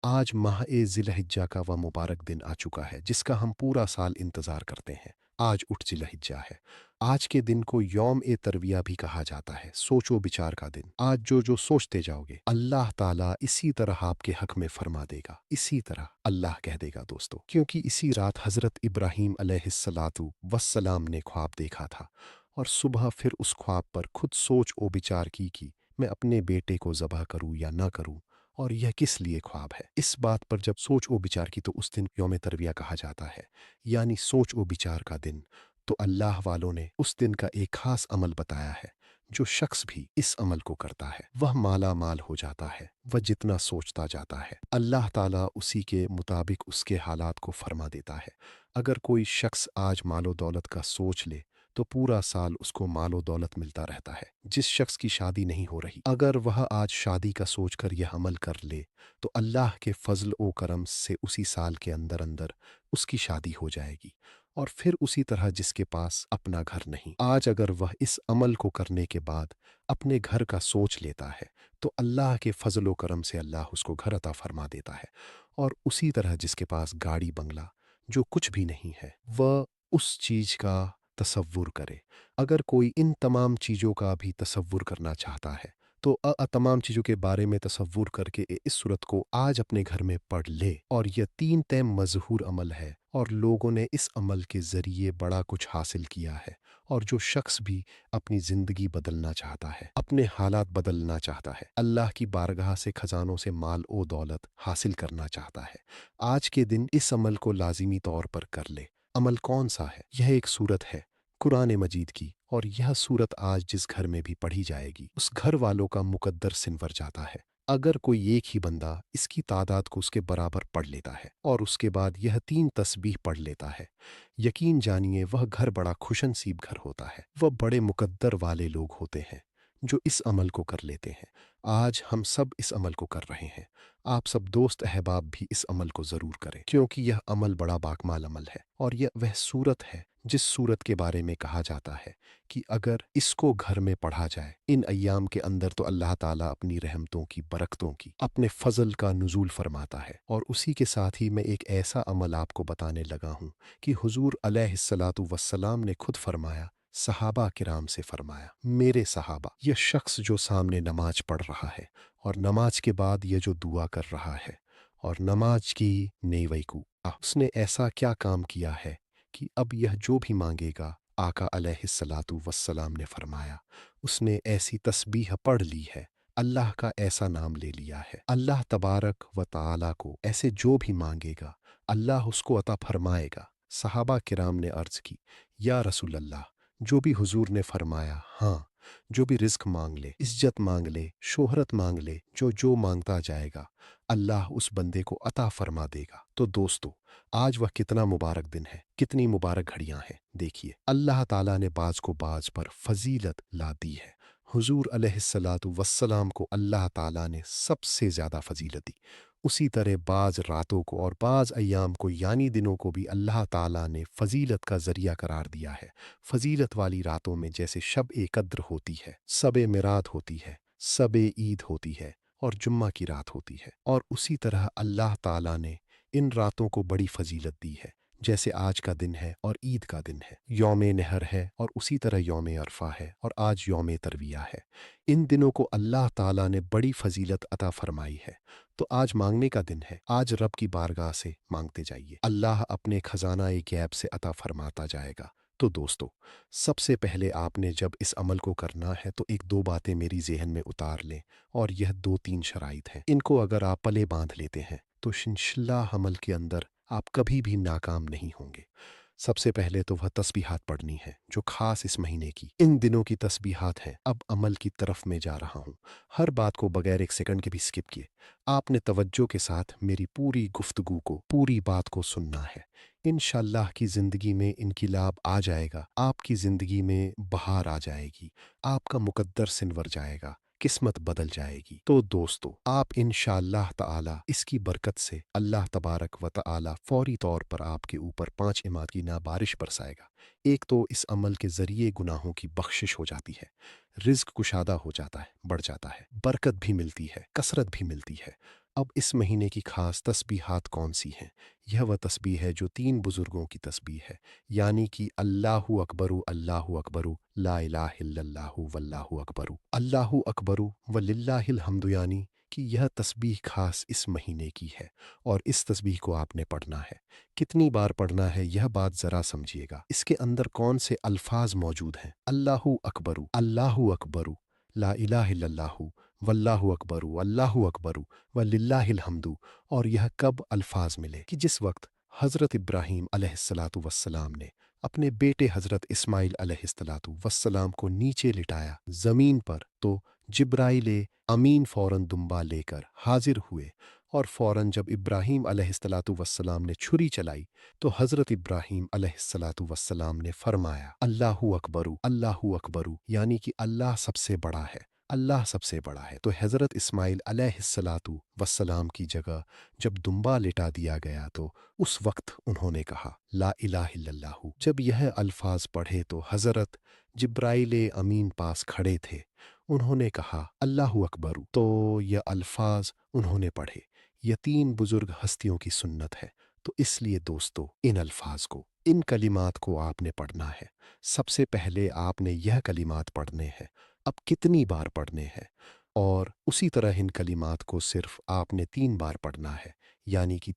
آج ماہ ذی الحجہ کا وہ مبارک دن آ چکا ہے جس کا ہم پورا سال انتظار کرتے ہیں۔ آج ذی الحجہ ہے۔ آج کے دن کو یوم ترویہ بھی کہا جاتا ہے، سوچ و بچار کا دن۔ آج جو سوچتے جاؤ گے اللہ تعالیٰ اسی طرح آپ کے حق میں فرما دے گا، اسی طرح اللہ کہہ دے گا دوستو، کیونکہ اسی رات حضرت ابراہیم علیہ السلام نے خواب دیکھا تھا، اور صبح پھر اس خواب پر خود سوچ و بچار کی میں اپنے بیٹے کو ذبح کروں یا نہ کروں، اور یہ کس لیے خواب ہے۔ اس بات پر جب سوچ و بچار کی تو اس دن یوم ترویہ کہا جاتا ہے، یعنی سوچ و بچار کا دن۔ تو اللہ والوں نے اس دن کا ایک خاص عمل بتایا ہے، جو شخص بھی اس عمل کو کرتا ہے وہ مالا مال ہو جاتا ہے، وہ جتنا سوچتا جاتا ہے اللہ تعالیٰ اسی کے مطابق اس کے حالات کو فرما دیتا ہے۔ اگر کوئی شخص آج مال و دولت کا سوچ لے تو پورا سال اس کو مال و دولت ملتا رہتا ہے۔ جس شخص کی شادی نہیں ہو رہی، اگر وہ آج شادی کا سوچ کر یہ عمل کر لے تو اللہ کے فضل و کرم سے اسی سال کے اندر اندر اس کی شادی ہو جائے گی۔ اور پھر اسی طرح جس کے پاس اپنا گھر نہیں، آج اگر وہ اس عمل کو کرنے کے بعد اپنے گھر کا سوچ لیتا ہے تو اللہ کے فضل و کرم سے اللہ اس کو گھر عطا فرما دیتا ہے۔ اور اسی طرح جس کے پاس گاڑی بنگلہ جو کچھ بھی نہیں ہے وہ اس چیز کا تصور کرے۔ اگر کوئی ان تمام چیزوں کا بھی تصور کرنا چاہتا ہے تو تمام چیزوں کے بارے میں تصور کر کے اس صورت کو آج اپنے گھر میں پڑھ لے، اور یہ 3 مظہور عمل ہے، اور لوگوں نے اس عمل کے ذریعے بڑا کچھ حاصل کیا ہے۔ اور جو شخص بھی اپنی زندگی بدلنا چاہتا ہے، اپنے حالات بدلنا چاہتا ہے، اللہ کی بارگاہ سے خزانوں سے مال و دولت حاصل کرنا چاہتا ہے، آج کے دن اس عمل کو لازمی طور پر کر لے۔ عمل کون سا ہے؟ یہ ایک سورت ہے قرآن مجید کی، اور یہ سورت آج جس گھر میں بھی پڑھی جائے گی اس گھر والوں کا مقدر سنور جاتا ہے۔ اگر کوئی ایک ہی بندہ اس کی تعداد کو اس کے برابر پڑھ لیتا ہے اور اس کے بعد یہ 3 تسبیح پڑھ لیتا ہے، یقین جانیے وہ گھر بڑا خوش نصیب گھر ہوتا ہے، وہ بڑے مقدر والے لوگ ہوتے ہیں جو اس عمل کو کر لیتے ہیں۔ آج ہم سب اس عمل کو کر رہے ہیں، آپ سب دوست احباب بھی اس عمل کو ضرور کریں، کیونکہ یہ عمل بڑا باکمال عمل ہے، اور یہ وہ صورت ہے جس صورت کے بارے میں کہا جاتا ہے کہ اگر اس کو گھر میں پڑھا جائے ان ایام کے اندر تو اللہ تعالیٰ اپنی رحمتوں کی، برکتوں کی، اپنے فضل کا نزول فرماتا ہے۔ اور اسی کے ساتھ ہی میں ایک ایسا عمل آپ کو بتانے لگا ہوں کہ حضور علیہ السلام نے خود فرمایا، صحابہ کرام سے فرمایا، میرے صحابہ، یہ شخص جو سامنے نماز پڑھ رہا ہے اور نماز کے بعد یہ جو دعا کر رہا ہے اور نماز کی نیوئی کو اس نے ایسا کیا کام کیا ہے کہ اب یہ جو بھی مانگے گا، آقا علیہ السلام نے فرمایا اس نے ایسی تسبیح پڑھ لی ہے، اللہ کا ایسا نام لے لیا ہے، اللہ تبارک و تعالیٰ کو ایسے جو بھی مانگے گا اللہ اس کو عطا فرمائے گا۔ صحابہ کرام نے عرض کی، یا رسول اللہ، جو بھی حضور نے فرمایا، ہاں، جو بھی رزق مانگ لے، عزت مانگ لے، شہرت مانگ لے، جو مانگتا جائے گا اللہ اس بندے کو عطا فرما دے گا۔ تو دوستو، آج وہ کتنا مبارک دن ہے، کتنی مبارک گھڑیاں ہیں۔ دیکھیے اللہ تعالیٰ نے بعض کو بعض پر فضیلت لا دی ہے۔ حضور علیہ السلام کو اللہ تعالیٰ نے سب سے زیادہ فضیلت دی، اسی طرح بعض راتوں کو اور بعض ایام کو یعنی دنوں کو بھی اللہ تعالیٰ نے فضیلت کا ذریعہ قرار دیا ہے۔ فضیلت والی راتوں میں جیسے شب قدر ہوتی ہے، شب میرات ہوتی ہے، شب عید ہوتی ہے، اور جمعہ کی رات ہوتی ہے، اور اسی طرح اللہ تعالیٰ نے ان راتوں کو بڑی فضیلت دی ہے، جیسے آج کا دن ہے اور عید کا دن ہے، یوم نہر ہے، اور اسی طرح یوم عرفہ ہے، اور آج یوم ترویہ ہے۔ ان دنوں کو اللہ تعالیٰ نے بڑی فضیلت عطا فرمائی ہے۔ تو آج مانگنے کا دن ہے، آج رب کی بارگاہ سے مانگتے جائیے، اللہ اپنے خزانہ غیب سے عطا فرماتا جائے گا۔ تو دوستو، سب سے پہلے آپ نے جب اس عمل کو کرنا ہے تو ایک دو باتیں میری ذہن میں اتار لیں، اور یہ 2 3 شرائط ہیں، ان کو اگر آپ پلے باندھ لیتے ہیں تو انشاءاللہ عمل کے اندر آپ کبھی بھی ناکام نہیں ہوں گے۔ سب سے پہلے تو وہ تسبیحات پڑھنی ہے جو خاص اس مہینے کی، ان دنوں کی تسبیحات ہیں۔ اب عمل کی طرف میں جا رہا ہوں، ہر بات کو بغیر ایک سیکنڈ کے بھی سکپ کیے آپ نے توجہ کے ساتھ میری پوری گفتگو کو، پوری بات کو سننا ہے۔ انشاءاللہ کی زندگی میں انقلاب آ جائے گا، آپ کی زندگی میں بہار آ جائے گی، آپ کا مقدر سنور جائے گا، قسمت بدل جائے گی۔ تو دوستو، آپ انشاءاللہ تعالی اس کی برکت سے اللہ تبارک و تعالی فوری طور پر آپ کے اوپر 5 کی بارش برسائے گا۔ ایک تو اس عمل کے ذریعے گناہوں کی بخشش ہو جاتی ہے، رزق کشادہ ہو جاتا ہے، بڑھ جاتا ہے، برکت بھی ملتی ہے، کثرت بھی ملتی ہے۔ अब इस महीने की खास तस्बीहात कौन सी हैं? यह वह तस्बीह है जो 3 बुज़ुर्गों की तस्बीह है, यानी कि अल्लाहु अकबरु, ला इलाहा इल्लल्लाहु वल्लाहु अकबरु, अल्लाहु अकबरु व लिल्लाहिल हम्दु, यानी कि यह तस्बीह खास इस महीने की है और इस तस्बीह को आपने पढ़ना है। कितनी बार पढ़ना है यह बात ज़रा समझिएगा। इसके अंदर कौन से अल्फाज मौजूद हैं? अल्लाहु अकबरु, ला इलाहा इल्लल्लाहु वल्लाहु अकबरु, अल्लाहु अकबरु व लिल्लाहिल हम्दु। और यह कब अल्फाज मिले? कि जिस वक्त हज़रत इब्राहीम अलैहिस्सलातु वस्सलाम ने अपने बेटे हज़रत इस्माइल अलैहिस्सलातु वस्सलाम को नीचे लिटाया ज़मीन पर, तो जिब्राइल अमीन फ़ौरन दुम्बा लेकर हाजिर हुए और फ़ौरन जब इब्राहीम अलैहिस्सलातु वस्सलाम ने छुरी चलाई तो हज़रत इब्राहीम अलैहिस्सलातु वस्सलाम ने फरमाया अल्लाहु अकबरु, यानी कि अल्लाह सबसे बड़ा है, अल्लाह सबसे बड़ा है। तो हज़रत इस्माइल अलैहिस्सलातु वस्सलाम की जगह जब दुम्बा लिटा दिया गया तो उस वक्त उन्होंने कहा ला इलाहा इल्लल्लाहु। जब यह अल्फाज पढ़े तो हज़रत जिब्राइल अमीन पास खड़े थे, उन्होंने कहा अल्लाहु अकबरु, तो यह अल्फाज उन्होंने पढ़े। यह 3 बुज़ुर्ग हस्तियों की सुन्नत है, तो इसलिए दोस्तों इन अल्फाज को, इन कलिमात को आपने पढ़ना है। सबसे पहले आपने यह कलिमात पढ़ने हैं। अब कितनी बार पढ़ने हैं? और उसी तरह इन कलिमात को सिर्फ आपने 3 बार पढ़ना है, यानी कि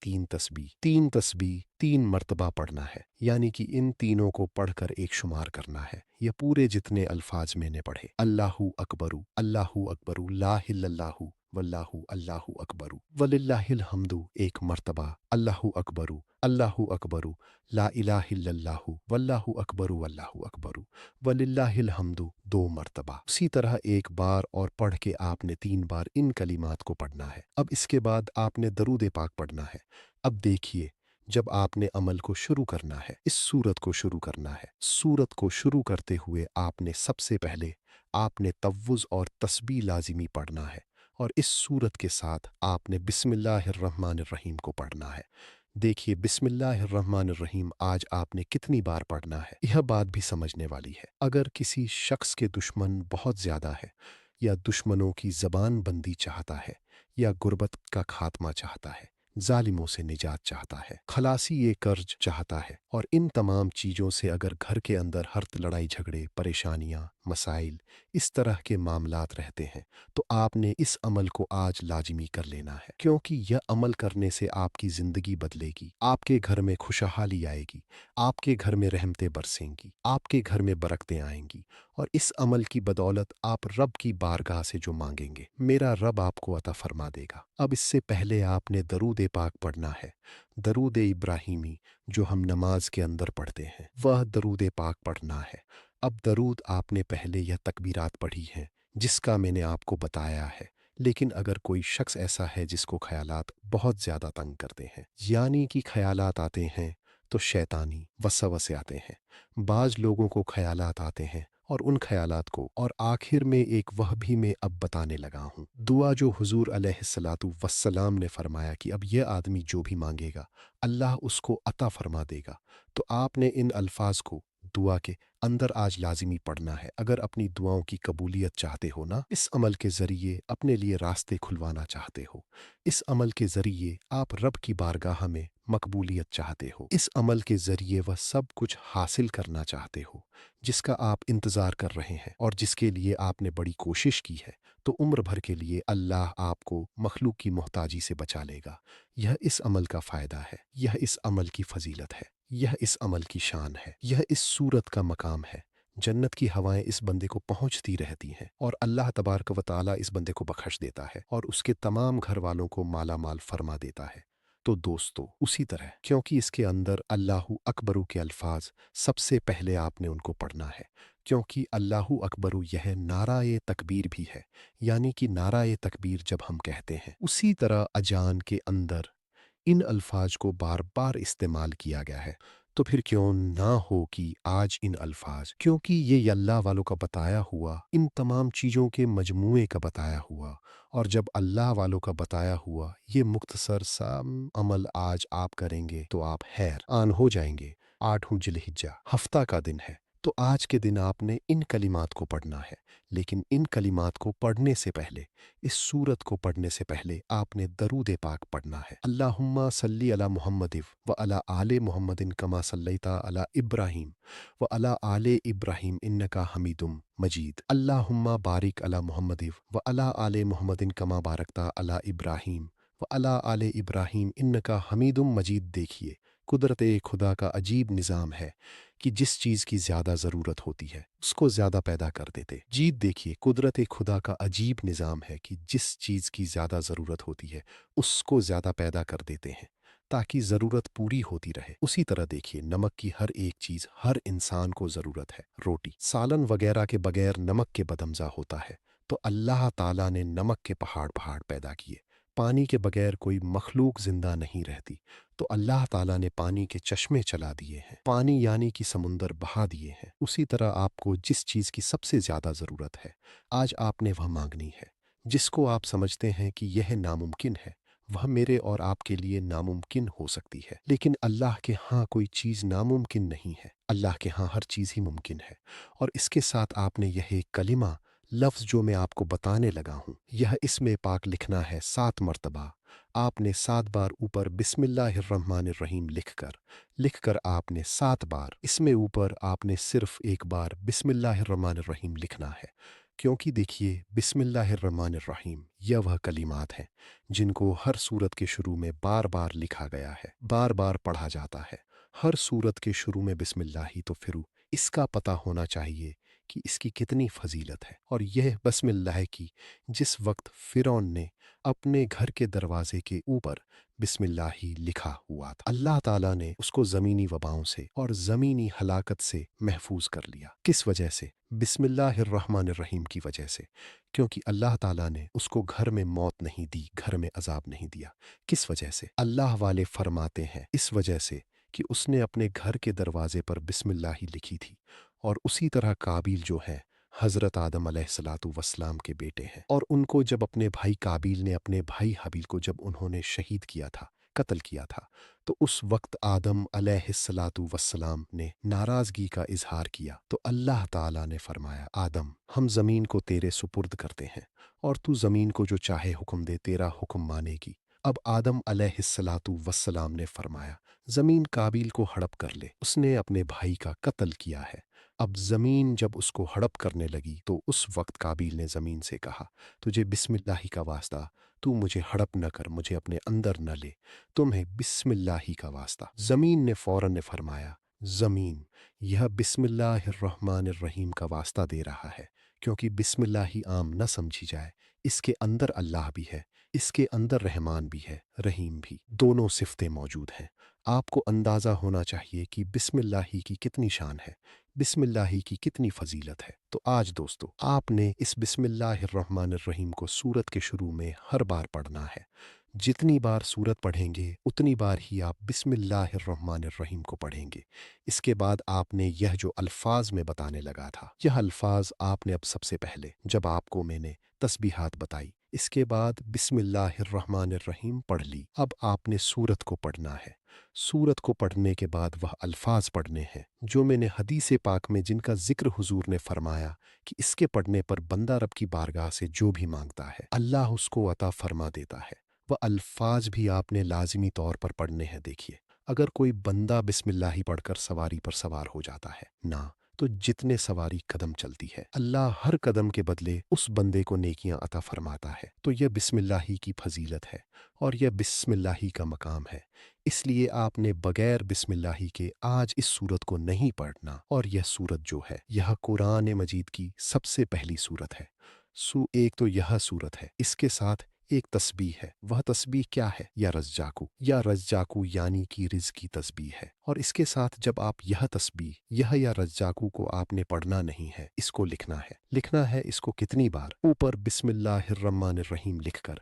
3 मर्तबा पढ़ना है, यानी कि इन तीनों को पढ़कर एक शुमार करना है। ये पूरे जितने अल्फाज मैंने पढ़े, अल्लाहु अकबरु, ला इल्लल्लाहु वल्लाहु अल्लाहु अकबरु वलिल्लाहिल हम्दु एक मर्तबा, अल्लाहु अकबरु, ला इलाहा इल्लल्लाहु वल्लाहु अकबरु वलिल्लाहिल हम्दु 2 मर्तबा। उसी तरह एक बार और पढ़ के आपने 3 बार इन कलिमात को पढ़ना है। अब इसके बाद आपने दरूद पाक पढ़ना है। अब देखिए, जब आपने अमल को शुरू करना है, इस सूरत को शुरू करना है, सूरत को शुरू करते हुए आपने सबसे पहले आपने तव्वुज़ और तस्बीह लाजिमी पढ़ना है और इस सूरत के साथ आपने बिस्मिल्लाहिर्रहमानिर्रहीम को पढ़ना है। देखिए, बिस्मिल्लाहिर्रहमानिर्रहीम आज आपने कितनी बार पढ़ना है, यह बात भी समझने वाली है। अगर किसी शख्स के दुश्मन बहुत ज़्यादा है, या दुश्मनों की ज़बान बंदी चाहता है, या गुर्बत का खात्मा चाहता है, जालिमों से निजात चाहता है, खलासी ये कर्ज चाहता है, और इन तमाम चीज़ों से अगर घर के अंदर हर लड़ाई झगड़े, परेशानियाँ, मसाइल, इस तरह के मामलात रहते हैं, तो आपने इस अमल को आज लाजिमी कर लेना है, क्योंकि यह अमल करने से आपकी ज़िंदगी बदलेगी, आपके घर में खुशहाली आएगी, आपके घर में रहमतें बरसेंगी, आपके घर में बरकतें आएंगी, और इस अमल की बदौलत आप रब की बारगाह से जो मांगेंगे, मेरा रब आपको अता फरमा देगा। अब इससे पहले आपने दरूद पाक पढ़ना है, दरूद इब्राहीमी जो हम नमाज के अंदर पढ़ते हैं, वह दरूद पाक पढ़ना है। अब दरूद आपने पहले यह तकबीरात पढ़ी हैं जिसका मैंने आपको बताया है, लेकिन अगर कोई शख्स ऐसा है जिसको ख़यालात बहुत ज़्यादा तंग करते हैं, यानी कि ख़यालात आते हैं तो शैतानी वसवसे आते हैं, बाज़ लोगों को ख़यालात आते हैं और उन ख़यालात को, और आखिर में एक वह भी मैं अब बताने लगा हूँ, दुआ जो हुज़ूर अलैहिस्सलातु वस्सलाम ने फरमाया कि अब यह आदमी जो भी मांगेगा अल्लाह उसको अता फरमा देगा। तो आपने इन अल्फाज को दुआ के अंदर आज लाजिमी पढ़ना है। अगर अपनी दुआओं की कबूलियत चाहते हो ना, इस अमल के ज़रिए अपने लिए रास्ते खुलवाना चाहते हो, इस अमल के ज़रिए आप रब की बारगाह में मकबूलियत चाहते हो, इस अमल के ज़रिए वह सब कुछ हासिल करना चाहते हो जिसका आप इंतज़ार कर रहे हैं और जिसके लिए आपने बड़ी कोशिश की है, तो उम्र भर के लिए अल्लाह आपको मखलूक की मोहताजी से बचा लेगा। यह इस अमल का फ़ायदा है, यह इस अमल की फजीलत है, यह इस अमल की शान है, यह इस सूरत का मकाम है। जन्नत की हवाएं इस बंदे को पहुंचती रहती हैं और अल्लाह तबारक व तआला इस बंदे को बख्श देता है और उसके तमाम घर वालों को माला माल फरमा देता है। तो दोस्तों, उसी तरह क्योंकि इसके अंदर अल्लाहु अकबरू के अल्फाज सबसे पहले आपने उनको पढ़ना है, क्योंकि अल्लाहु अकबरू यह नाराए तकबीर भी है, यानी कि नाराए तकबीर जब हम कहते हैं, उसी तरह अजान के अंदर इन अल्फाज को बार बार इस्तेमाल किया गया है। तो फिर क्यों ना हो कि आज इन अल्फाज, क्योंकि ये अल्लाह वालों का बताया हुआ, इन तमाम चीज़ों के मजमूए का बताया हुआ, और जब अल्लाह वालों का बताया हुआ ये मुख्तसर सा अमल आज आप करेंगे तो आप हैरान हो जाएंगे। 8 जिलहिज्जा हफ्ता का दिन है, तो आज के दिन आपने इन कलिमात को पढ़ना है, लेकिन इन कलिमात को पढ़ने से पहले, इस सूरत को पढ़ने से पहले आपने दरूद पाक पढ़ना है। अल्लाहुम्मा सल्ली अला मुहम्मदिव व अला आले मुहम्मदिन कमा सल्लैता अला इब्राहीम व अला आले इब्राहीम इन्नका हमीदुम मजीद। अल्लाहुम्मा बारिक अला मुहम्मदिव व अला आले मुहम्मदिन कमा बारकता अला इब्राहीम व अला आले इब्राहीम इन्नका हमीदुम मजीद। देखिए, कुदरत खुदा का अजीब निज़ाम है कि जिस चीज़ की ज़्यादा ज़रूरत होती है उसको ज़्यादा पैदा कर देते। जी देखिए, कुदरत खुदा का अजीब निज़ाम है कि जिस चीज़ की ज़्यादा ज़रूरत होती है उसको ज़्यादा पैदा कर देते हैं ताकि ज़रूरत पूरी होती रहे। उसी तरह देखिए, नमक की हर एक चीज़ हर इंसान को ज़रूरत है। रोटी सालन वगैरह के बगैर नमक के बदमज़ा होता है, तो अल्लाह ताला ने नमक के पहाड़ पहाड़ पैदा किए। पानी के बगैर कोई मखलूक ज़िंदा नहीं रहती, तो अल्लाह ताला ने पानी के चश्मे चला दिए हैं, पानी यानी कि समुंदर बहा दिए हैं। उसी तरह आपको जिस चीज़ की सबसे ज़्यादा ज़रूरत है आज आपने वह मांगनी है। जिसको आप समझते हैं कि यह नामुमकिन है, वह मेरे और आपके लिए नामुमकिन हो सकती है, लेकिन अल्लाह के यहाँ कोई चीज़ नामुमकिन नहीं है। अल्लाह के यहाँ हर चीज़ ही मुमकिन है। और इसके साथ आपने यह एक कलिमा लफ्ज़ जो मैं आपको बताने लगा हूँ, यह इसमें पाक लिखना है 7 मरतबा। आपने 7 बार ऊपर बिस्मिल्लाहिर्रहमानिर्रहीम लिखकर आपने 7 बार इसमें ऊपर आपने सिर्फ एक बार बिस्मिल्लाहिर्रहमानिर्रहीम लिखना है। क्योंकि देखिए, बिस्मिल्लाहिर्रहमानिर्रहीम यह वह कलिमात हैं जिनको हर सूरत के शुरू में बार बार लिखा गया है, बार बार पढ़ा जाता है। हर सूरत के शुरू में बिस्मिल्लाह ही, तो फिर इसका पता होना चाहिए कि इसकी कितनी फजीलत है। और यह बिस्मिल्लाह की जिस वक्त फ़िरौन ने अपने घर के दरवाजे के ऊपर बिस्मिल्लाह ही लिखा हुआ था, अल्लाह ताला ने उसको ज़मीनी वबाओं से और ज़मीनी हलाकत से महफूज कर लिया। किस वजह से? बिस्मिल्लाहिर्रहमानिर्रहीम की वजह से। क्योंकि अल्लाह ताला ने उसको घर में मौत नहीं दी, घर में अजाब नहीं दिया। किस वजह से? अल्लाह वाले फरमाते हैं इस वजह से कि उसने अपने घर के दरवाजे पर बिस्मिल्लाह ही लिखी थी। और उसी तरह काबिल जो है हज़रत आदम अलैहिस्सलातु वस्सलाम के बेटे हैं, और उनको जब अपने भाई काबिल ने अपने भाई हबील को जब उन्होंने शहीद किया था, कत्ल किया था, तो उस वक्त आदम अलैहिस्सलातु वस्सलाम ने नाराज़गी का इजहार किया। तो अल्लाह ताला ने फरमाया, आदम हम ज़मीन को तेरे सुपुर्द करते हैं और तू ज़मीन को जो चाहे हुक्म दे, तेरा हुक्म मानेगी। अब आदम अलैहिस्सलातु वस्सलाम ने फरमाया, ज़मीन काबिल को हड़प कर ले, उसने अपने भाई का कत्ल किया है। अब ज़मीन जब उसको हड़प करने लगी तो उस वक्त काबिल ने ज़मीन से कहा, तुझे बिस्मिल्लाही का वास्ता, तू मुझे हड़प न कर, मुझे अपने अंदर न ले, तुम्हें बिस्मिल्लाही का वास्ता। ज़मीन ने फ़ौरन ने फरमाया, ज़मीन यह बिस्मिल्लाहिर्रहमानिर्रहीम का वास्ता दे रहा है, क्योंकि बिस्मिल्लाही आम न समझी जाए, इसके अंदर अल्लाह भी है, इसके अंदर रहमान भी है, रहीम भी, दोनों सिफ़तें मौजूद हैं। आपको अंदाज़ा होना चाहिए कि बिस्मिल्लाही की कितनी शान है, बिस्मिल्लाही की कितनी फजीलत है। तो आज दोस्तों, आपने इस बिस्मिल्लाहिर्रहमानिर्रहीम को सूरत के शुरू में हर बार पढ़ना है। जितनी बार सूरत पढ़ेंगे उतनी बार ही आप बिस्मिल्लाहिर्रहमानिर्रहीम को पढ़ेंगे। इसके बाद आपने यह जो अल्फाज में बताने लगा था, यह अल्फाज आपने अब सबसे पहले जब आपको मैंने तस्बीहात बताई, इसके बाद बिस्मिल्लाहिर्रहमानिर्रहीम पढ़ ली। अब आपने सूरत को पढ़ना है। सूरत को पढ़ने के बाद वह अल्फाज पढ़ने हैं जो मैंने हदीस पाक में जिनका जिक्र हुजूर ने फरमाया कि इसके पढ़ने पर बंदा रब की बारगाह से जो भी मांगता है अल्लाह उसको अता फरमा देता है। वह अल्फाज भी आपने लाजिमी तौर पर पढ़ने हैं। देखिए, अगर कोई बंदा बिस्मिल्लाही पढ़कर सवारी पर सवार हो जाता है ना, तो जितने सवारी कदम चलती है अल्लाह हर कदम के बदले उस बंदे को नेकियां अता फरमाता है। तो यह बिस्मिल्लाही की फजीलत है और यह बिस्मिल्लाही का मकाम है। इसलिए आपने बगैर बिस्मिल्लाही के आज इस सूरत को नहीं पढ़ना। और यह सूरत जो है यह कुरान मजीद की सबसे पहली सूरत है। एक तो यह सूरत है, इसके साथ एक तस्बीह है। वह तस्बीह क्या है? या रज्जाकू यानी कि रिज़्क़ की तस्बीह है। और इसके साथ जब आप यह तस्बीह यह या रज्जाकू को आपने पढ़ना नहीं है, इसको लिखना है इसको कितनी बार? ऊपर बिस्मिल्लाहिर्रहमानिर्रहीम लिखकर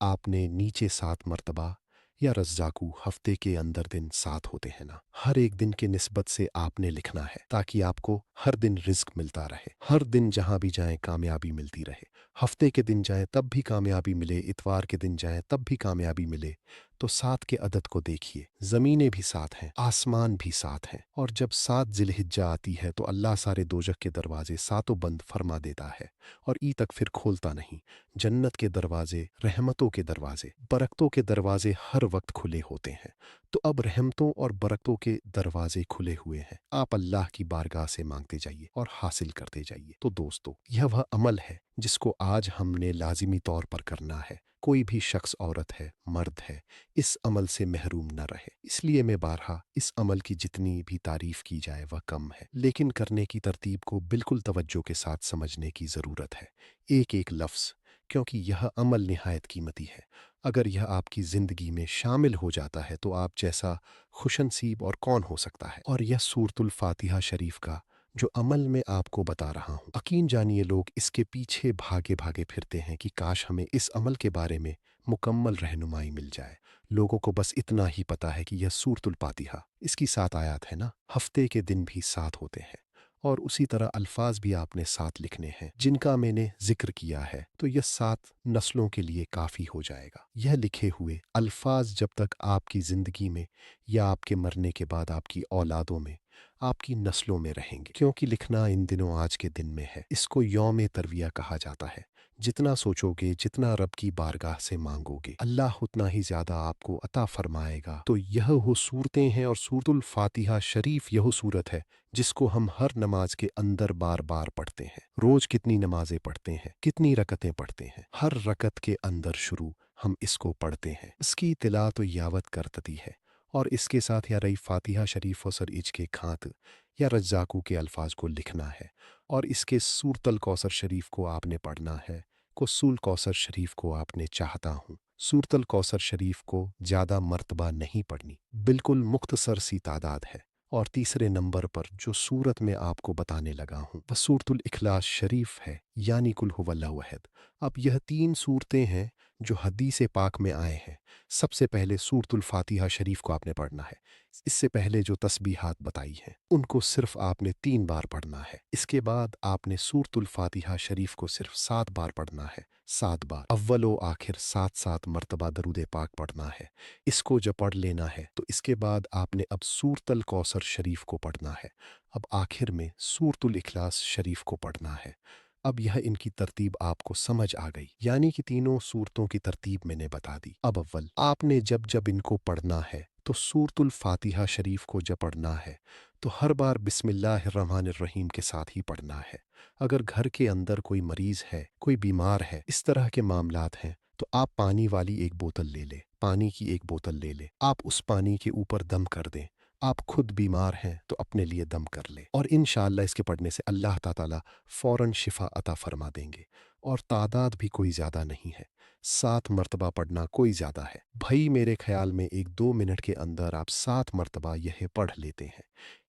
आपने नीचे 7 मरतबा या रज्जाकू, हफ्ते के अंदर दिन 7 होते हैं ना, हर एक दिन के निस्बत से आपने लिखना है ताकि आपको हर दिन रिज़्क़ मिलता रहे, हर दिन जहां भी जाएं कामयाबी मिलती रहे। हफ्ते के दिन जाएं तब भी कामयाबी मिले, इतवार के दिन जाएं तब भी कामयाबी मिले। तो 7 के अदद को देखिए, ज़मीनें भी 7 हैं, आसमान भी 7 हैं। और जब 7 ज़िलहिज्जा आती है तो अल्लाह सारे दोज़ख के दरवाजे सातों बंद फरमा देता है और ई तक फिर खोलता नहीं। जन्नत के दरवाजे, रहमतों के दरवाजे, बरकतों के दरवाजे हर वक्त खुले होते हैं। तो अब रहमतों और बरकतों के दरवाजे खुले हुए हैं। आप अल्लाह की बारगाह से मांगते जाइए और हासिल करते जाइए। तो दोस्तों, यह वह अमल है जिसको आज हमने लाजिमी तौर पर करना है। कोई भी शख्स, औरत है, मर्द है, इस अमल से महरूम न रहे। इसलिए मैं बारहा इस अमल की जितनी भी तारीफ की जाए वह कम है, लेकिन करने की तरतीब को बिल्कुल तवज्जो के साथ समझने की ज़रूरत है, एक एक लफ्ज़, क्योंकि यह अमल निहायत कीमती है। अगर यह आपकी ज़िंदगी में शामिल हो जाता है तो आप जैसा खुशनसीब और कौन हो सकता है। और यह सूरतुल फातिहा शरीफ का जो अमल मैं आपको बता रहा हूँ, यकीन जानिए लोग इसके पीछे भागे भागे फिरते हैं कि काश हमें इस अमल के बारे में मुकम्मल रहनुमाई मिल जाए। लोगों को बस इतना ही पता है कि यह सूरतुल फातिहा, इसकी 7 आयत है ना, हफ्ते के दिन भी 7 होते हैं और उसी तरह अल्फाज भी आपने 7 लिखने हैं जिनका मैंने जिक्र किया है। तो यह 7 नस्लों के लिए काफ़ी हो जाएगा। यह लिखे हुए अल्फाज जब तक आपकी ज़िंदगी में या आपके मरने के बाद आपकी औलादों में, आपकी नस्लों में रहेंगे, क्योंकि लिखना इन दिनों आज के दिन में है। इसको यौम तरविया कहा जाता है। जितना सोचोगे, जितना रब की बारगाह से मांगोगे, अल्लाह उतना ही ज़्यादा आपको अता फरमाएगा। तो यह वो सूरतें हैं और सूरतुल फातिहा शरीफ यह सूरत है जिसको हम हर नमाज के अंदर बार बार पढ़ते हैं। रोज़ कितनी नमाजें पढ़ते हैं, कितनी रकतें पढ़ते हैं, हर रकत के अंदर शुरू हम इसको पढ़ते हैं। इसकी तिला तो यावत करतती है और इसके साथ या रही फातिहा शरीफ और इज के खात या रज्जाकू के अल्फाज को लिखना है और इसके सूरतल कौसर शरीफ को आपने पढ़ना है। कुसूल कौसर शरीफ को आपने चाहता हूँ। सूरतल कौसर शरीफ को ज़्यादा मर्तबा नहीं पढ़नी, बिल्कुल मुख्तसर सी तादाद है। और तीसरे नंबर पर जो सूरत में आपको बताने लगा हूँ वह सूरतुल इखलास शरीफ है, यानी कुल हुवल्लाहु अहद। अब यह 3 सूरतें हैं जो हदीस पाक में आए हैं। सबसे पहले सूरतुल फातिहा शरीफ को आपने पढ़ना है। इससे पहले जो तस्बीहात बताई हैं उनको सिर्फ आपने 3 बार पढ़ना है। इसके बाद आपने सूरतुल फातिहा शरीफ को सिर्फ 7 बार पढ़ना है। 7 बार, अव्वल व आखिर 7-7 मरतबा दरूद पाक पढ़ना है। इसको जब पढ़ लेना है तो इसके बाद आपने अब सूरतल कौसर शरीफ को पढ़ना है। अब आखिर में सूरतुल इखलास शरीफ को पढ़ना है। अब यह इनकी तरतीब आपको समझ आ गई, यानी कि तीनों सूरतों की तरतीब मैंने बता दी। अब अव्वल आपने जब जब इनको पढ़ना है तो सूरतुल फातिहा शरीफ को जब पढ़ना है तो हर बार बिस्मिल्लाहिर्रहमानिर्रहीम के साथ ही पढ़ना है। अगर घर के अंदर कोई मरीज़ है, कोई बीमार है, इस तरह के मामलात हैं, तो आप पानी वाली एक बोतल ले लें, पानी की एक बोतल ले लें, आप उस पानी के ऊपर दम कर दें। आप खुद बीमार हैं तो अपने लिए दम कर लें और इंशाअल्लाह इसके पढ़ने से अल्लाह ताला फ़ौरन शिफा अता फरमा देंगे। और तादाद भी कोई ज़्यादा नहीं है, 7 मरतबा पढ़ना कोई ज़्यादा है भाई। मेरे ख्याल में 1-2 मिनट के अंदर आप 7 मरतबा यह पढ़ लेते हैं।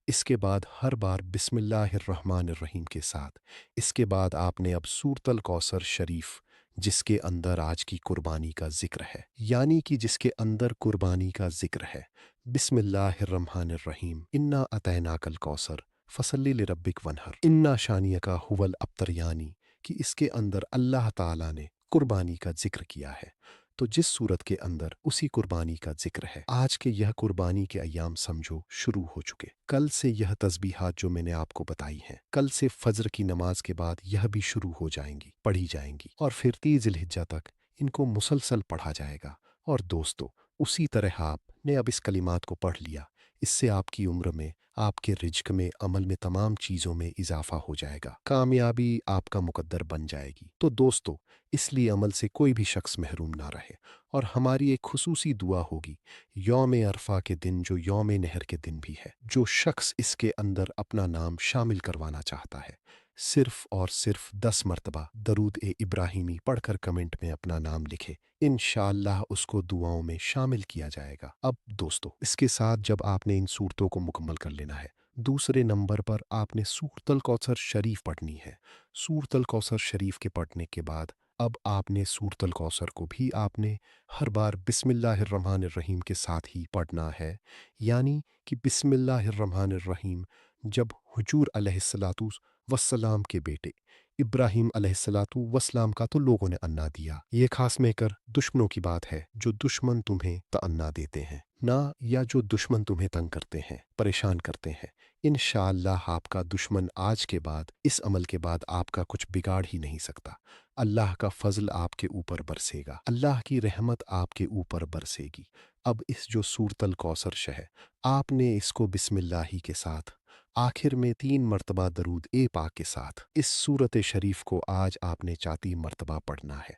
इसके बाद हर बार बिस्मिल्लाहिर्रहमानिर्रहीम के साथ। इसके बाद आपने अब सूरतल कौसर शरीफ, जिसके अंदर आज की कुर्बानी का जिक्र है, यानी कि जिसके अंदर कुर्बानी का जिक्र है, बिस्मिल्लाहिर्रहमानिर्रहीम, इन्ना अतैनाकल कौसर फसल्लि लिरब्बिक वनहर, इन्ना शानियका हुवल अब्तर, यानी कि इसके अंदर अल्लाह ताला ने कुर्बानी का जिक्र किया है। तो जिस सूरत के अंदर उसी कुर्बानी का जिक्र है। आज के यह कुर्बानी के अय्याम समझो शुरू हो चुके। कल से यह तस्बीहात जो मैंने आपको बताई हैं, कल से फजर की नमाज के बाद यह भी शुरू हो जाएंगी, पढ़ी जाएंगी और फिर 30 ज़िलहिज्जा तक इनको मुसलसल पढ़ा जाएगा। और दोस्तों, उसी तरह आपने अब इस कलिमात को पढ़ लिया, इससे आपकी उम्र में, आपके रिज्क में, अमल में, तमाम चीज़ों में इजाफा हो जाएगा, कामयाबी आपका मुकद्दर बन जाएगी। तो दोस्तों, इसलिए अमल से कोई भी शख्स महरूम ना रहे। और हमारी एक खुसूसी दुआ होगी यौम अरफा के दिन, जो यौम नहर के दिन भी है। जो शख्स इसके अंदर अपना नाम शामिल करवाना चाहता है, सिर्फ और सिर्फ 10 मरतबा दरूद ए इब्राहिमी पढ़कर कमेंट में अपना नाम लिखे, इंशाअल्लाह उसको दुआओं में शामिल किया जाएगा। अब दोस्तों, इसके साथ जब आपने इन सूरतों को मुकम्मल कर लेना है, दूसरे नंबर पर आपने सूरतल कौसर शरीफ पढ़नी है। सूरतल कौसर शरीफ के पढ़ने के बाद अब आपने सूरतल कौसर को भी आपने हर बार बिस्मिल्लाहिर्रहमानिर्रहीम के साथ ही पढ़ना है, यानी कि बिस्मिल्लाहिर्रहमानिर्रहीम। जब हुजूर अलैहिस्सलातु वस्सलाम के बेटे इब्राहीम अलैहिस्सलातु वस्सलाम का तो लोगों ने अन्ना दिया। ये खास में कर दुश्मनों की बात है, जो दुश्मन तुम्हें तअन्ना देते हैं ना, या जो दुश्मन तुम्हें तंग करते हैं, परेशान करते हैं। इंशाअल्लाह आपका दुश्मन आज के बाद, इस अमल के बाद आपका कुछ बिगाड़ ही नहीं सकता। अल्लाह का फजल आपके ऊपर बरसेगा, अल्लाह की रहमत आपके ऊपर बरसेगी। अब इस जो सूरतल कौसर है, आपने इसको बिस्मिल्लाही के साथ आखिर में 3 मरतबा दरूद ए पाक के साथ इस सूरत शरीफ को आज आपने 4 मरतबा पढ़ना है।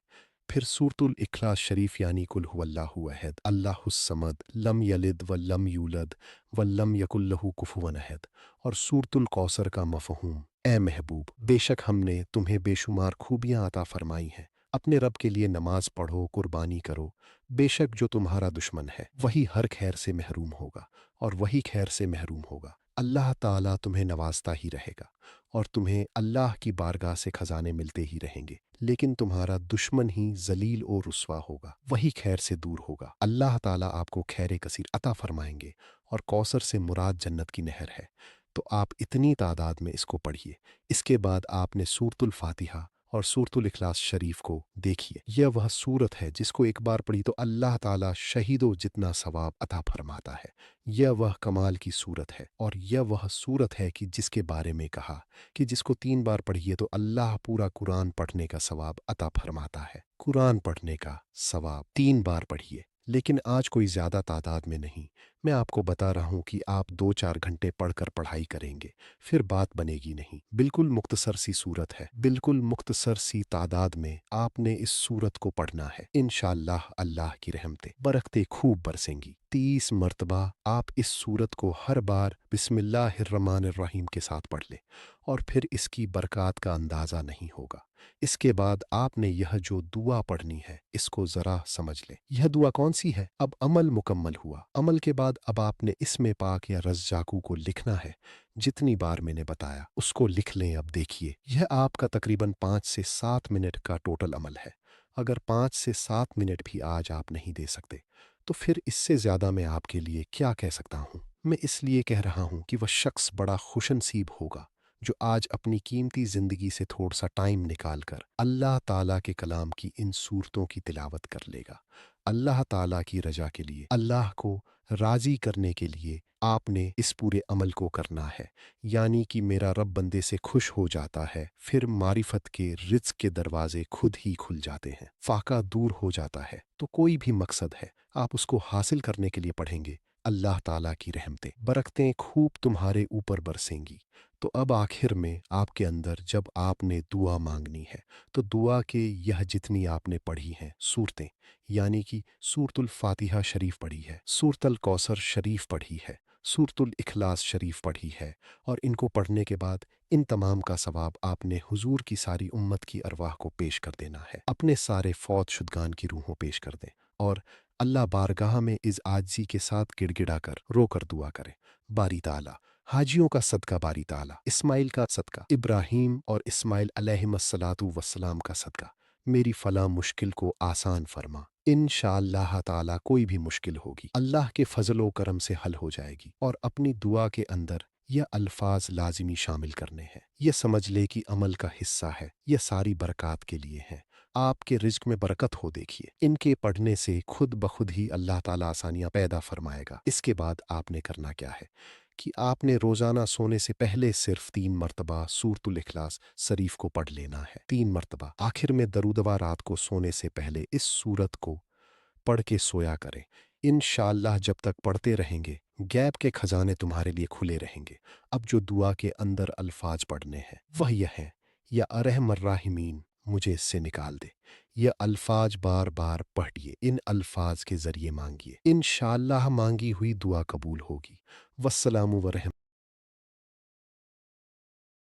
फिर सूरतुल इखलास शरीफ यानी कुल हुवल्लाहु अहद अल्लाहुस समद लम यलिद व लम यूलद व लम यकुल लहू कुफुवन अहद और सूरतुल कौसर का मफ़हूम। ए महबूब, बेशक हमने तुम्हें बेशुमार खूबियाँ अता फरमाई हैं। अपने रब के लिए नमाज पढ़ो, कुर्बानी करो। बेशक जो तुम्हारा दुश्मन है वही हर खैर से महरूम होगा और वही खैर से महरूम होगा। अल्लाह ताला तुम्हें नवाजता ही रहेगा और तुम्हें अल्लाह की बारगाह से खजाने मिलते ही रहेंगे, लेकिन तुम्हारा दुश्मन ही जलील और रुस्वा होगा, वही खैर से दूर होगा। अल्लाह ताला आपको खैर कसीर अता फरमाएंगे और कौसर से मुराद जन्नत की नहर है। तो आप इतनी तादाद में इसको पढ़िए। इसके बाद आपने सूरतुल फातिहा और सूरतुल इखलास शरीफ को देखिए। यह वह सूरत है जिसको एक बार पढ़ी तो अल्लाह ताला शहीदों जितना सवाब अता फरमाता है। यह वह कमाल की सूरत है और यह वह सूरत है कि जिसके बारे में कहा कि जिसको 3 बार पढ़िए तो अल्लाह पूरा कुरान पढ़ने का सवाब अता फरमाता है। कुरान पढ़ने का सवाब 3 बार पढ़िए, लेकिन आज कोई ज़्यादा तादाद में नहीं। मैं आपको बता रहा हूँ कि आप 2-4 घंटे पढ़कर पढ़ाई करेंगे, फिर बात बनेगी नहीं। बिल्कुल मुख्तसर सी सूरत है, बिल्कुल मुख्तसर सी तादाद में आपने इस सूरत को पढ़ना है। इंशाअल्लाह अल्लाह की रहमतें बरकतें खूब बरसेंगी। 30 मरतबा आप इस सूरत को हर बार बिस्मिल्लाहिर्रहमानिर्रहीम के साथ पढ़ लें और फिर इसकी बरक़ात का अंदाज़ा नहीं होगा। इसके बाद आपने यह जो दुआ पढ़नी है इसको ज़रा समझ लें। यह दुआ कौन सी है? अब अमल मुकम्मल हुआ। अमल के बाद अब आपने इसमें पाक या रज़्ज़ाक़ू को लिखना है। जितनी बार मैंने बताया उसको लिख लें। अब देखिए, यह आपका तकरीबन 5 से 7 मिनट का टोटल अमल है। अगर 5 से 7 मिनट भी आज आप नहीं दे सकते तो फिर इससे ज़्यादा मैं आपके लिए क्या कह सकता हूँ। मैं इसलिए कह रहा हूँ कि वह शख्स बड़ा खुशनसीब होगा जो आज अपनी कीमती ज़िंदगी से थोड़ा सा टाइम निकाल कर अल्लाह ताला के कलाम की इन सूरतों की तिलावत कर लेगा। अल्लाह ताला की रजा के लिए, अल्लाह को राज़ी करने के लिए आपने इस पूरे अमल को करना है। यानी कि मेरा रब बंदे से खुश हो जाता है, फिर मारिफत के रिज़्क़ के दरवाजे खुद ही खुल जाते हैं, फाका दूर हो जाता है। तो कोई भी मकसद है आप उसको हासिल करने के लिए पढ़ेंगे, अल्लाह ताला की रहमतें बरकतें खूब तुम्हारे ऊपर बरसेंगी। तो अब आखिर में आपके अंदर जब आपने दुआ मांगनी है तो दुआ के यह जितनी आपने पढ़ी हैं सूरतें, यानी कि सूरतुल फातिहा शरीफ पढ़ी है, सूरतुल कौसर शरीफ पढ़ी है, सूरतुल इखलास शरीफ पढ़ी है, और इनको पढ़ने के बाद इन तमाम का सवाब आपने हुजूर की सारी उम्मत की अरवाह को पेश कर देना है। अपने सारे फौत शुदगान की रूहों पेश कर दें और अल्लाह बारगाह में इस आजिज़ी के साथ गिड़गिड़ा कर रोकर दुआ करें। बारी ताला हाजियों का सदका, बारी ताला इस्माइल का सदका, इब्राहीम और इस्माइल अलैहिस्सलातु वस्सलाम का सदका, मेरी फ़ला मुश्किल को आसान फरमा। इंशाअल्लाह ताला कोई भी मुश्किल होगी अल्लाह के फ़ज़ल-ओ करम से हल हो जाएगी। और अपनी दुआ के अंदर यह अल्फाज लाजिमी शामिल करने हैं। यह समझ ले कि अमल का हिस्सा है, यह सारी बरक़ात के लिए हैं। आपके रिज़्क़ में बरकत हो, देखिए इनके पढ़ने से खुद ब खुद ही अल्लाह ताला आसानियाँ पैदा फरमाएगा। इसके बाद आपने करना क्या है कि आपने रोज़ाना सोने से पहले सिर्फ 3 मरतबा सूरतुल इखलास शरीफ को पढ़ लेना है। 3 मरतबा आखिर में दरूदवा रात को सोने से पहले इस सूरत को पढ़ के सोया करें। इंशाअल्लाह जब तक पढ़ते रहेंगे गैब के खजाने तुम्हारे लिए खुले रहेंगे। अब जो दुआ के अंदर अल्फाज पढ़ने हैं वह यह है, या अरहमर्राहिमीन मुझे इससे निकाल दे। यह अल्फाज बार बार पढ़िए, इन अल्फाज के ज़रिए मांगिए, इंशाअल्लाह मांगी हुई दुआ कबूल होगी। वस्सलामु व रहम।